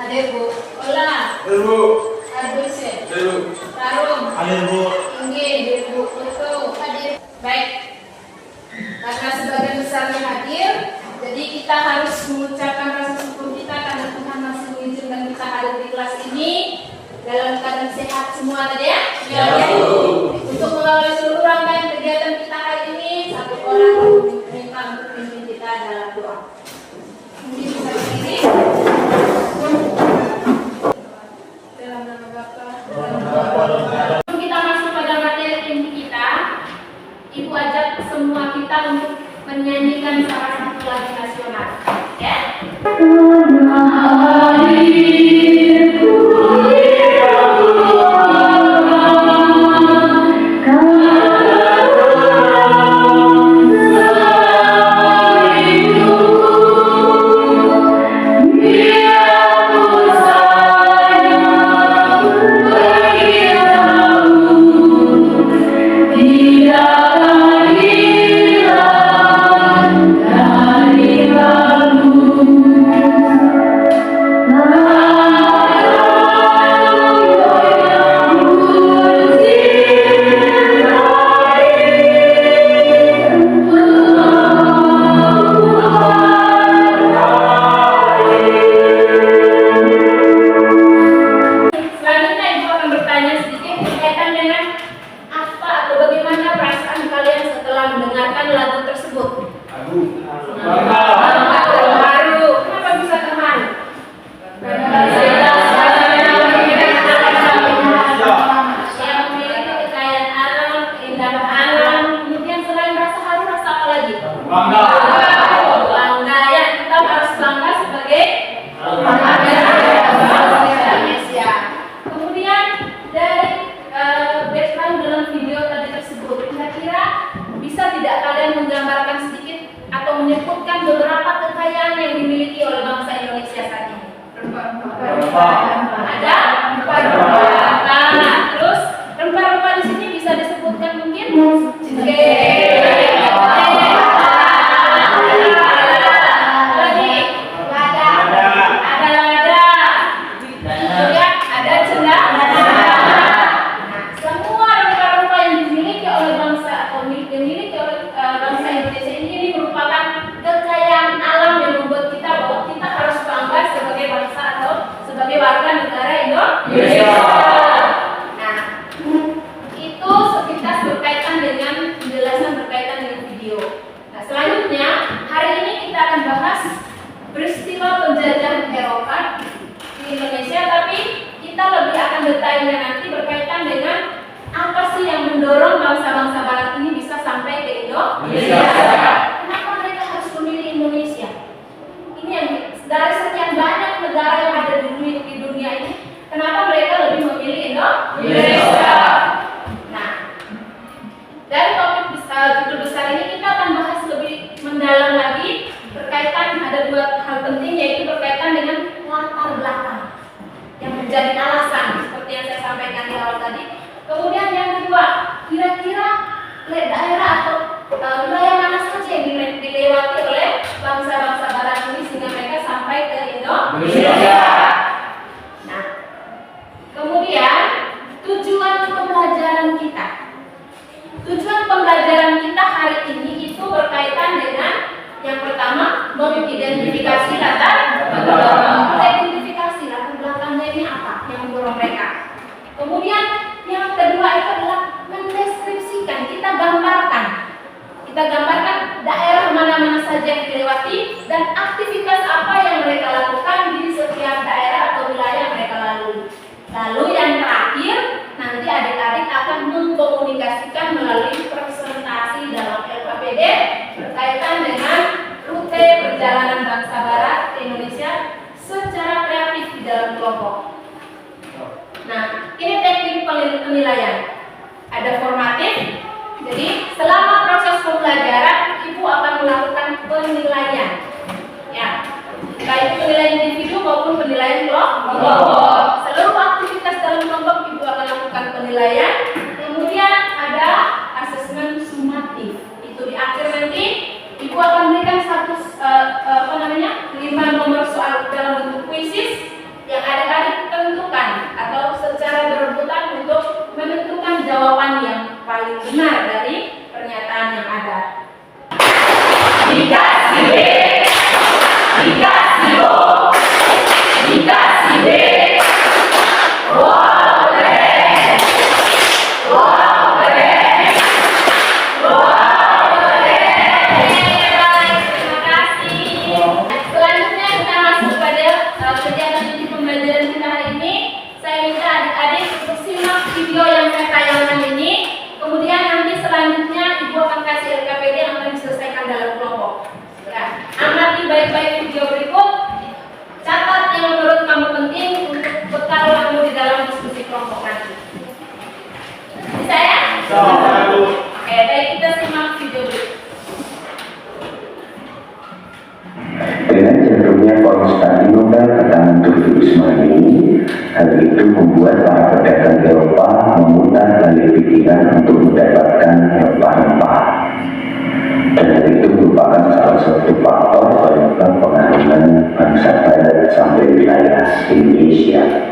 Hadir Bu. Ola. Hadir Bu. Arbuse. Hadir Bu. Tarum. Hadir Bu. Inggih, Bu. Betul. Hadir. Baik. Karena sebagian besarnya hadir, jadi kita harus mengucapkan rasa syukur kita karena Tuhan masih mengizinkan kita hadir di kelas ini dalam keadaan sehat semua tadi ya. Ya. Untuk mengawali seluruh rangkaian kegiatan kita hari ini, satu orang meminta untuk memimpin kita dalam doa. Mungkin bisa berdiri. Dalam nama Bapa. Sebelum kita masuk pada materi inti kita, Ibu ajak semua kita untuk menyanyikan salah satu lagu nasional, ya. Ibu akan berikan satu 5 nomor soal dalam bentuk kuisis yang Hal itu membuat para pedagang Eropa memutar balik pikiran untuk mendapatkan rempah-rempah. Dan hal itu merupakan salah satu faktor penyebab pengaruhan bangsa Barat sampai wilayah Indonesia.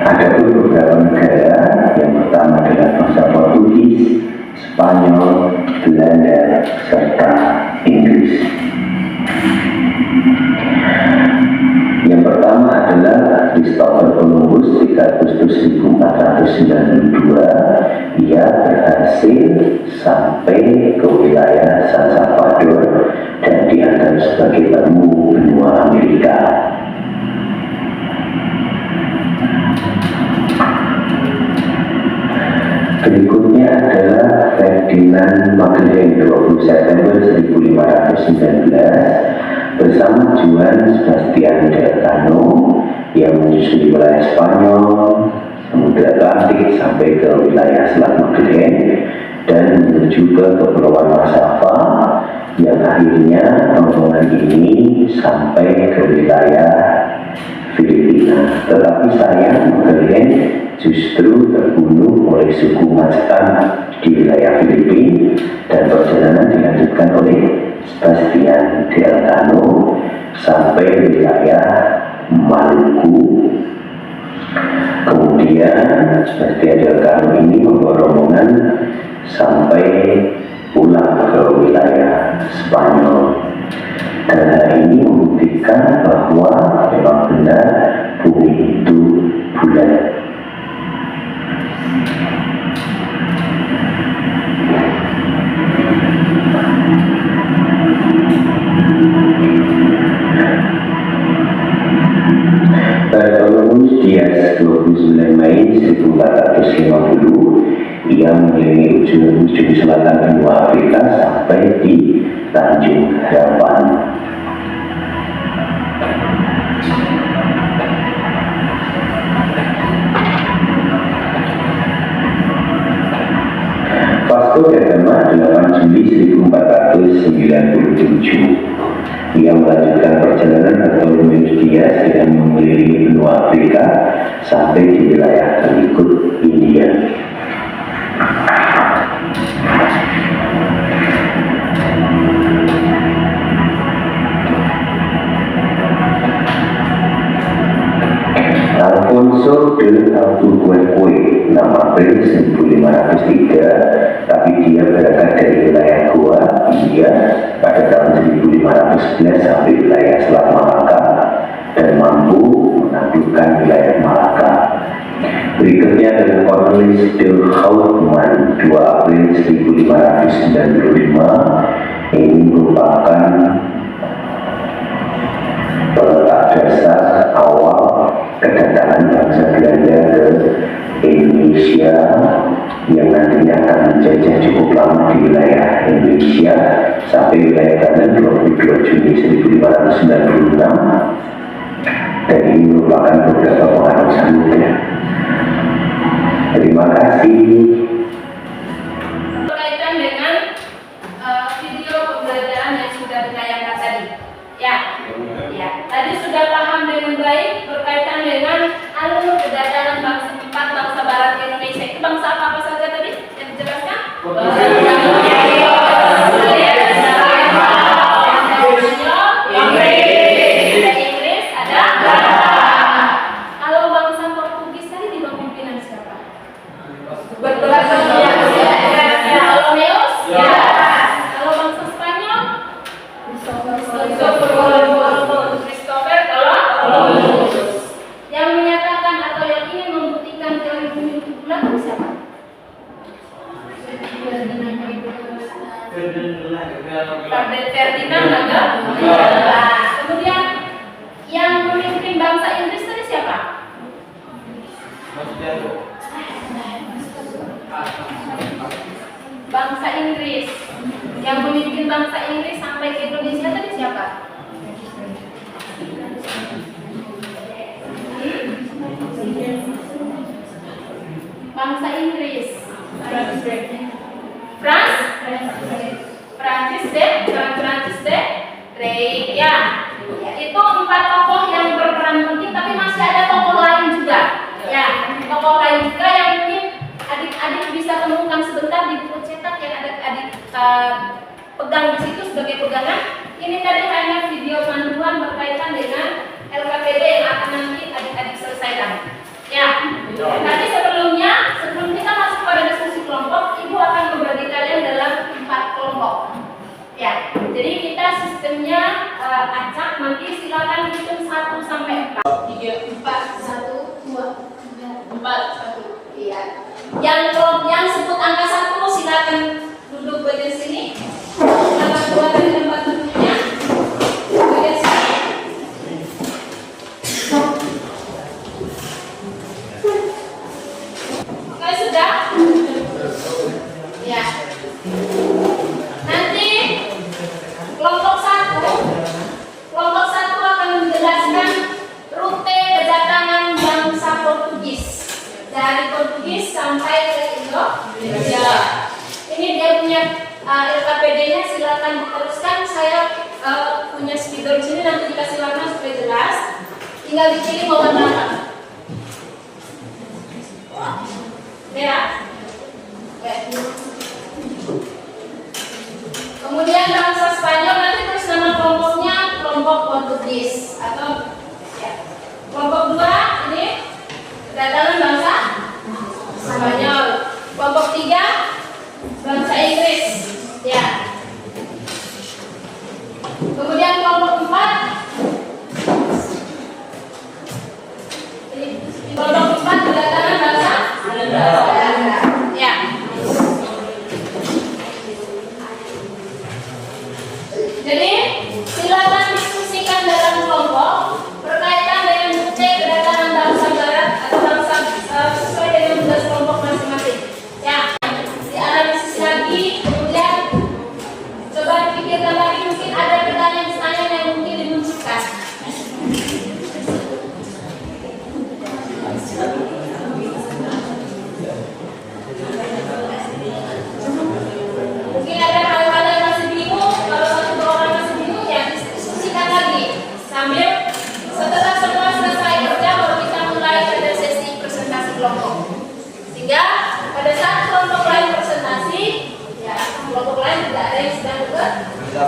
Ada pun beberapa negara, yang pertama adalah bangsa Portugis, Spanyol, Belanda, serta Inggris. Yang pertama adalah Christopher Columbus 3 Agustus 1492. Ia berhasil sampai ke wilayah San Salvador dan dianggap sebagai penemu benua Amerika. Berikutnya adalah Ferdinand Magellan 20 September 1519 bersama Juan Sebastian Elcano yang menyusuri wilayah Spanyol, Samudra Atlantik sampai ke wilayah Selat Magellan dan menuju ke Kepulauan Masava yang akhirnya rombongan ini sampai ke wilayah Filipina. Tetapi sayang, Magellan justru terbunuh oleh suku Mazatec di wilayah Filipina dan perjalanan dilanjutkan oleh Sebastian Elcano sampai wilayah Maluku. Kemudian Sebastian Elcano ini membawa rombongan sampai pulang ke wilayah Spanyol. Dan hal ini membuktikan bahwa memang benar bumi itu bulat. Bartolomé Dias 29 Mei 1450, ia mengelilingi ujung selatan benua Afrika sampai di Tanjung Harapan. Vasco da Gama 8 Juli 1497. Ia melanjutkan perjalanan Bartolomé Dias dengan mengelilingi benua Afrika sampai di wilayah Calicut, India. Alfonso de Albuquerque 6 April 1503, tapi dia berangkat dari wilayah Goa, India pada tahun 1511 sampai wilayah Selat Malaka dan mampu menaklukkan wilayah Malaka. Berikutnya adalah Cornelis de Houtman 2 April 1595. Ini merupakan peletak dasar awal kedatangan bangsa Belanda ke Indonesia yang nantinya akan menjajah cukup lama di wilayah Indonesia sampai wilayah Banten 22 Juni 1596, dan ini merupakan beberapa pengaruh Samudra. Terima kasih. Berkaitan dengan video pembelajaran yang sudah ditayangkan tadi, ya, tadi sudah paham dengan baik berkaitan dengan alur kedatangan empat bangsa Barat di Indonesia. Itu bangsa apa saja tadi yang dijelaskan? Inggris ada. Kalau bangsa Portugis tadi di bawah pimpinan siapa? Bartolomeus. Kalau bangsa Spanyol, Christopher Columbus. Yang menyatakan atau yang ingin membuktikan teori bumi itu bulat itu siapa? Ferdinand Magellan. Kemudian yang memimpin bangsa Inggris tadi siapa? Bangsa Inggris. Yang memimpin bangsa Inggris sampai ke Indonesia tadi siapa? Bangsa Inggris. Francis de Rey. Ya, itu 4 tokoh yang berperan penting, tapi masih ada tokoh lain pegang di situ sebagai pegangan. Ini tadi hanya video panduan berkaitan dengan LKPD yang akan nanti adik-adik selesaikan. Ya, nanti sebelum kita masuk pada diskusi kelompok, Ibu akan membagi kalian dalam 4 kelompok. Ya, jadi kita sistemnya acak, nanti silakan hitung 1 sampai 4. 3, 4, 1, 2, 3, 4, 1. Iya. Yang sebut angka 1 silakan duduk bagian sini. Angka 2 dari tempat duduknya bagian sini. Oke, sudah? Ya. Nanti kelompok 1 akan menjelaskan rute kedatangan bangsa Portugis dari Portugis sampai ke Indonesia. Ini dia punya LKPD-nya, silakan diteruskan. Saya punya spidol di sini, nanti dikasih warna supaya jelas. Tinggal dipilih mau warna apa. Merah. Kemudian bangsa Spanyol, nanti terus nama kelompoknya kelompok Portugis atau ya. Kelompok 2 ini kedatangan bangsa Spanyol. Kelompok 3 bangsa Inggris. Ya. Kemudian kelompok 4 kedatangan bangsa Belanda. Ya. Jadi silakan diskusikan dalam kelompok berkaitan dengan rute kedatangan bangsa barat atau bangsa sesuai dengan tugas kelompok masing-masing. Ya, dianalisis lagi, kemudian coba dipikirkan lagi, mungkin ada pertanyaan-pertanyaan yang mungkin dimunculkan. Mungkin ada hal-hal yang masih bingung. Kalau satu dua orang masih bingung, ya diskusikan lagi sambil setelah semua selesai kerja baru kita mulai pada sesi presentasi kelompok. Sehingga pada saat kelompok lain presentasi, ya kelompok lain tidak ada yang sedang bekerja.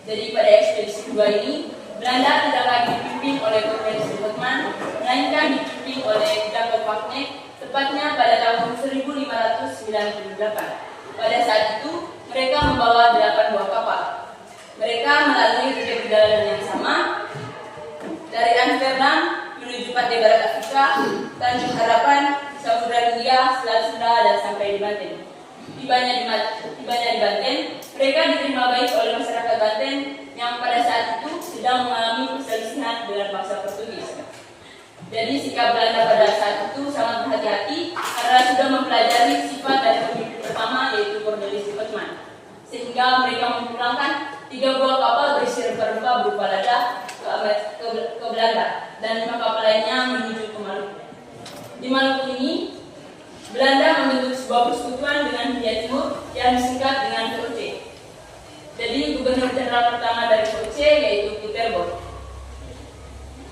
Jadi pada ekspedisi kedua ini, Belanda tidak lagi dipimpin oleh Cornelis de Houtman, melainkan dipimpin oleh Jacob Wagner, tepatnya pada tahun 1598. Pada saat itu, mereka membawa 8 buah kapal. Mereka melalui rute perjalanan yang sama, dari Amsterdam menuju pantai barat Afrika, Tanjung Harapan, Samudra Hindia, Selat Sunda, dan sampai di Banten. Tibanya di Banten, mereka diterima baik oleh masyarakat Banten yang pada saat itu sedang mengalami perselisihan dengan bangsa Portugis. Jadi sikap Belanda pada saat itu sangat berhati-hati karena sudah mempelajari sifat dari pemimpin pertama, yaitu Cornelis de Houtman. Sehingga mereka memulangkan 3 buah kapal berisi rempah-rempah berupa lada ke Belanda dan 5 kapal lainnya menuju ke Maluku. Di Maluku ini, Belanda membentuk sebuah persekutuan dengan Hindia Timur yang disingkat dengan VOC. Jadi gubernur jenderal pertama dari VOC yaitu Pieter-Both.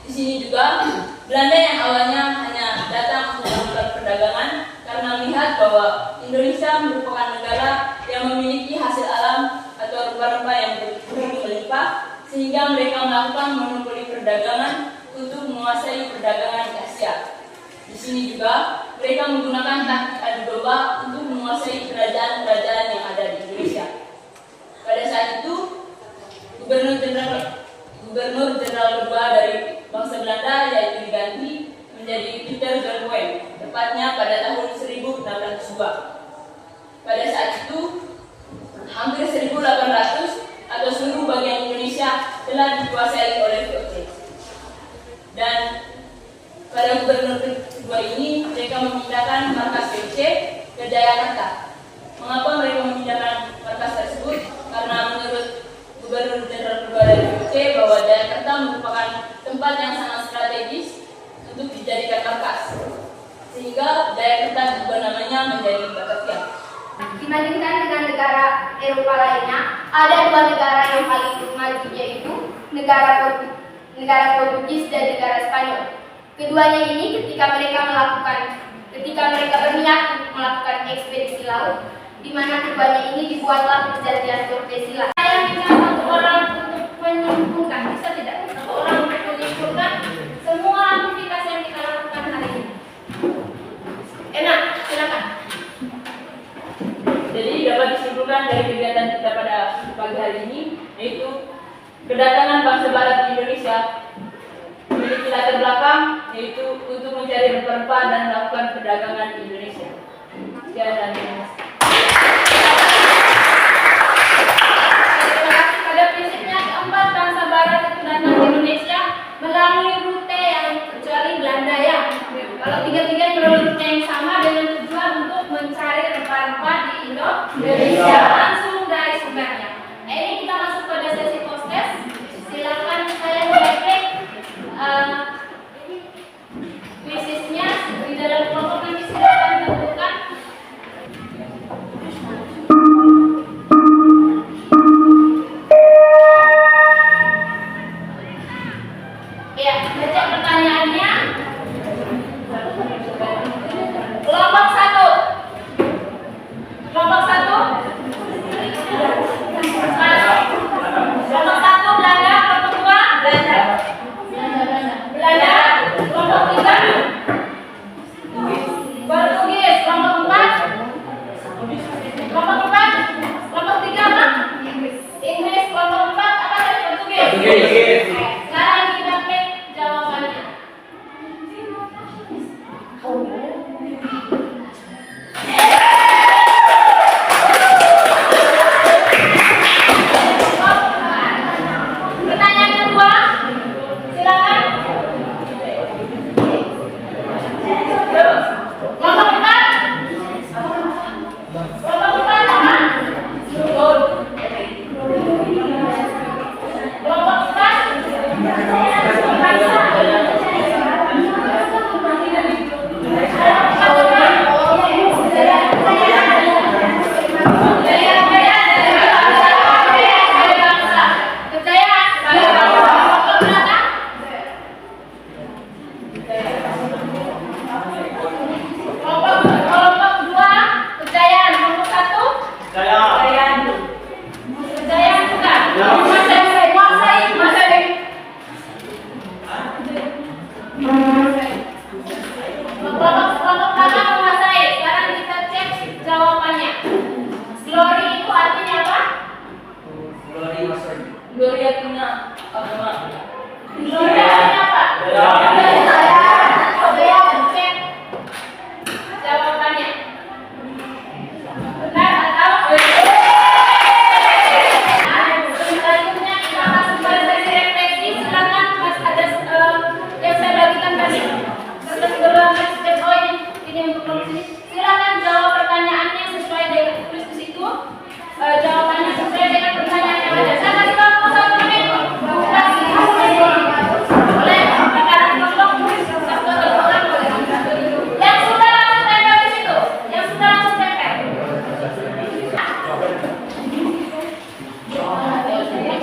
Di sini juga Belanda yang awalnya hanya datang untuk melakukan perdagangan karena melihat bahwa Indonesia merupakan negara yang memiliki hasil alam atau rempah-rempah yang begitu melimpah, sehingga mereka melakukan monopoli perdagangan untuk menguasai perdagangan di Asia. Di sini juga mereka menggunakan taktik adu domba untuk menguasai kerajaan-kerajaan yang ada di Indonesia. Gubernur Jenderal kedua dari bangsa Belanda yaitu diganti menjadi Pieter John Wen, tepatnya pada tahun 1602. Pada saat itu, hampir 1.800 atau seluruh bagian Indonesia telah dikuasai oleh VOC. Dan pada gubernur kedua ini, mereka memindahkan markas VOC ke Jayakarta. Mengapa mereka memindahkan markas tersebut? Karena menurut Gubernur Jenderal kedua dari VOC bahwa Jayakarta merupakan tempat yang sangat strategis untuk dijadikan markas, sehingga Jayakarta juga namanya menjadi Batavia. Dibandingkan dengan negara Eropa lainnya, ada dua negara yang paling maju, yaitu negara Portugis dan negara Spanyol. Keduanya ini ketika mereka berniat untuk melakukan ekspedisi laut, di mana keduanya ini dibuatlah perjanjian Tordesillas. Saya minta satu orang untuk menyimpulkan, bisa tidak? Satu orang untuk menyimpulkan semua aktivitas yang kita lakukan hari ini. Enak, silakan. Jadi dapat disimpulkan dari kegiatan kita pada pagi hari ini, yaitu kedatangan bangsa Barat di Indonesia memiliki latar belakang, yaitu untuk mencari rempah-rempah dan melakukan perdagangan di Indonesia. Sekian dan terima kasih. Pada prinsipnya keempat, bangsa Barat itu datang ke Indonesia melalui rute yang kecuali Belanda ya. Kalau tiga-tiga melalui rute yang sama dengan tujuan untuk mencari rempah-rempah di Indonesia langsung dari sumbernya. Nah, ini kita masuk pada sesi post-test. Silakan saya mengecek kuisisnya di dalam kelompok nanti silakan tentukan. Ya, baca pertanyaannya. Kelompok satu. Kelompok satu. Kelompok satu Belanda, kelompok dua Belanda. Belanda. Kelompok tiga Portugis, kelompok empat. Kelompok empat. Kelompok tiga apa? Inggris, kelompok empat apa tadi? Portugis. Sekarang kita cek jawabannya. Pertanyaan kedua, silakan. Kelompok empat. Kelompok empat apa? Kelompok empat. Kelompok dua kejayaan, kelompok satu kejayaan bukan. Kelompok pertama menguasai. Sekarang kita cek jawabannya. Glory itu artinya apa? Glory artinya agama. Glory artinya apa? Cek jawabannya. Benar atau? Selanjutnya kita masuk pada sesi refleksi. Silakan Mas, ada yang saya bagikan tadi. Ini untuk sini. Silakan jawab pertanyaannya sesuai dengan tulis di situ. Jawabannya sesuai dengan pertanyaan yang ada. Saya kasih waktu 1 menit. Boleh perkara kelompok satu atau dua orang boleh. Yang sudah langsung tempel di situ. Yang sudah langsung tempel.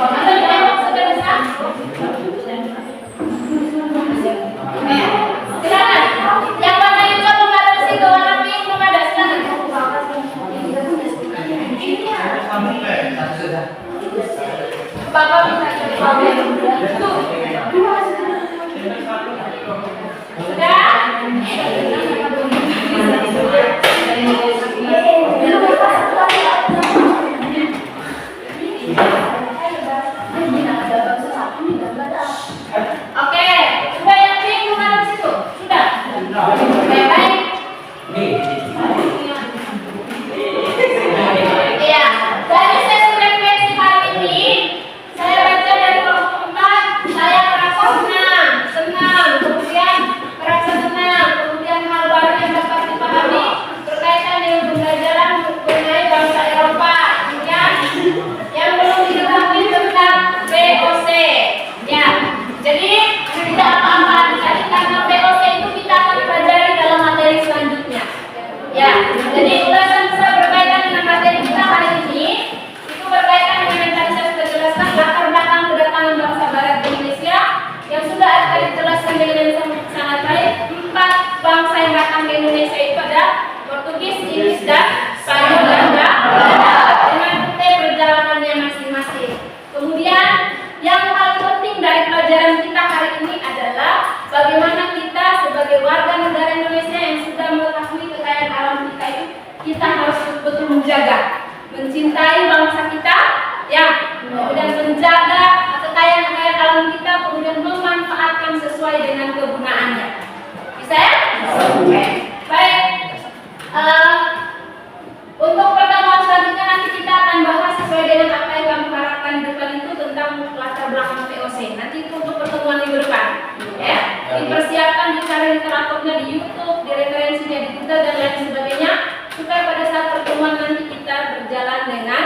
Atau ditembak sudah bisa? Silakan. Yang warna hijau belum ada di situ, warna pink belum ada. Silakan. Bapak bisa jawab. Sudah? Set? Oke. Baik. Untuk pertemuan selanjutnya nanti kita akan bahas sesuai dengan apa yang kamu harapkan di depan itu tentang latar belakang VOC. Nanti itu untuk pertemuan minggu depan, ya. Dipersiapkan, dicari literaturnya di YouTube, di referensinya di Google dan lain sebagainya, supaya pada saat pertemuan nanti kita berjalan dengan